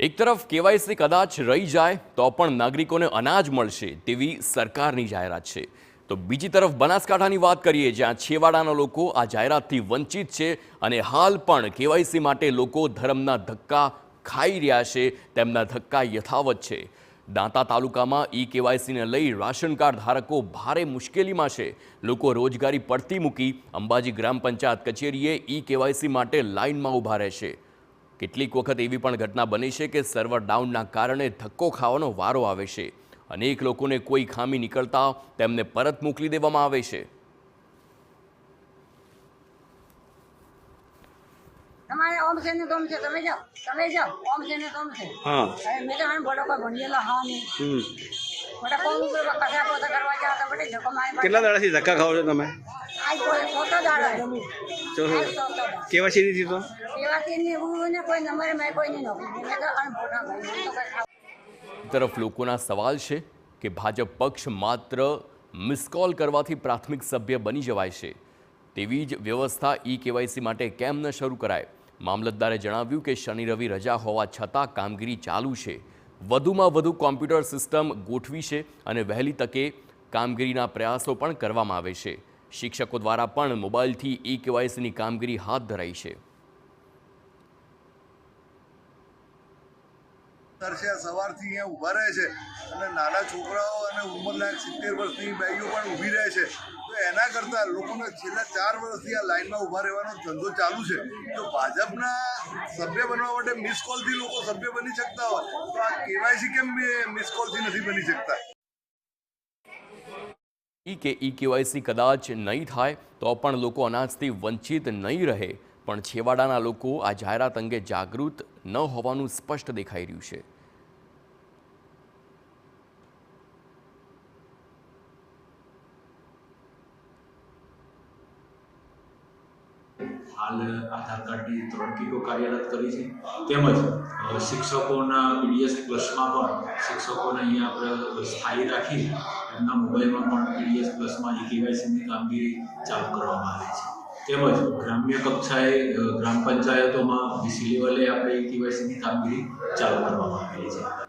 એક તરફ કેવાયસી કદાચ રહી જાય તો પણ નાગરિકોને અનાજ મળશે તેવી સરકારની જાહેરાત છે, તો બીજી તરફ બનાસકાંઠાની વાત કરીએ જ્યાં છેવાડાના લોકો આ જાહેરાતથી વંચિત છે અને હાલ પણ કેવાયસી માટે લોકો ધર્મના ધક્કા ખાઈ રહ્યા છે, તેમના ધક્કા યથાવત છે। દાંતા તાલુકામાં કેવાયસીને લઈ રાશન કાર્ડ ધારકો ભારે મુશ્કેલીમાં છે। લોકો રોજગારી પડતી મૂકી અંબાજી ગ્રામ પંચાયત કચેરીએ કેવાયસી માટે લાઇનમાં ઊભા રહેશે। કેટલીક વખત એવી પણ ઘટના બની છે કે સર્વર ડાઉનના કારણે ધક્કો ખાવાનો વારો આવે છે। અનેક લોકોને કોઈ ખામી નીકળતા તેમને પરત મોકલી દેવામાં આવે છે। તમારે ઓમ છે ને તમ છે તમે જાઓ ઓમ છે ને તમ છે हाँ અરે મેં તો મને બડો કોઈ ભણેલા હા નહીં બડા કોમ ઉપર કથા પોતા કરવા જાવ તો બડે જકો મારી કેટલા દાડાથી ધક્કા ખાઓ છો તમે? આજ કોઈ ફોટો દાડો કેવાયસી નથી તો એવાથી ની હું ને કોઈ નંબર મેં કોઈ નહીં નોકરી મેં તો અન ફોટા ભાઈ તો કઈ તરફ લોકોના સવાલ છે કે ભાજપ પક્ષ માત્ર મિસ કોલ કરવાથી પ્રાથમિક સભ્ય બની જવાય છે, તેવી જ વ્યવસ્થા કેવાયસી માટે કેમ ન શરૂ કરાય। મામલતદારે જણાવ્યું કે શનિ રવિ રજા હોવા છતાં કામગીરી ચાલુ છે, વધુમાં વધુ કોમ્પ્યુટર સિસ્ટમ ગોઠવી છે અને વહેલી તકે કામગીરીના પ્રયાસો પણ કરવામાં આવે છે। શિક્ષકો દ્વારા પણ મોબાઈલથી કેવાયસીની કામગીરી હાથ ધરાઈ છે। સવારથી અહીંયા ઊભા રહે છે અને નાના છોકરાઓ અને ઉંમરલાયક 70 વર્ષની બાઈઓ પણ ઊભી રહે છે, તો એના કરતાં લોકોને છેલ્લા 4 વર્ષથી આ લાઇનમાં ઊભા રહેવાનો ધંધો ચાલુ છે। તો ભાજપના સભ્ય બનવા માટે મિસ કોલથી લોકો સભ્ય બની શકતા હોય તો આ કેવાયસી કેમ મિસ કોલથી નથી બની શકતા? કેવાયસી કદાચ નહીં થાય તો પણ લોકો અનાજથી વંચિત નહીં રહે, પણ છેવાડાના લોકો આ જાહેરાત અંગે જાગૃત ન હોવાનું સ્પષ્ટ દેખાઈ રહ્યું છે। હાલ આધાર કાર્ડની 3 કીટો કાર્યરત કરી છે, તેમજ શિક્ષકોના પીડીએસ પ્લસમાં પણ શિક્ષકોને અહીંયા આપણે સ્થાયી રાખી એમના મોબાઈલમાં પણ પીડીએસ પ્લસમાં કેવાયસીની કામગીરી ચાલુ કરવામાં આવે છે। તેમજ ગ્રામ્ય કક્ષાએ ગ્રામ પંચાયતોમાં વીસી લેવલે આપણે કેવાયસીની કામગીરી ચાલુ કરવામાં આવેલી છે।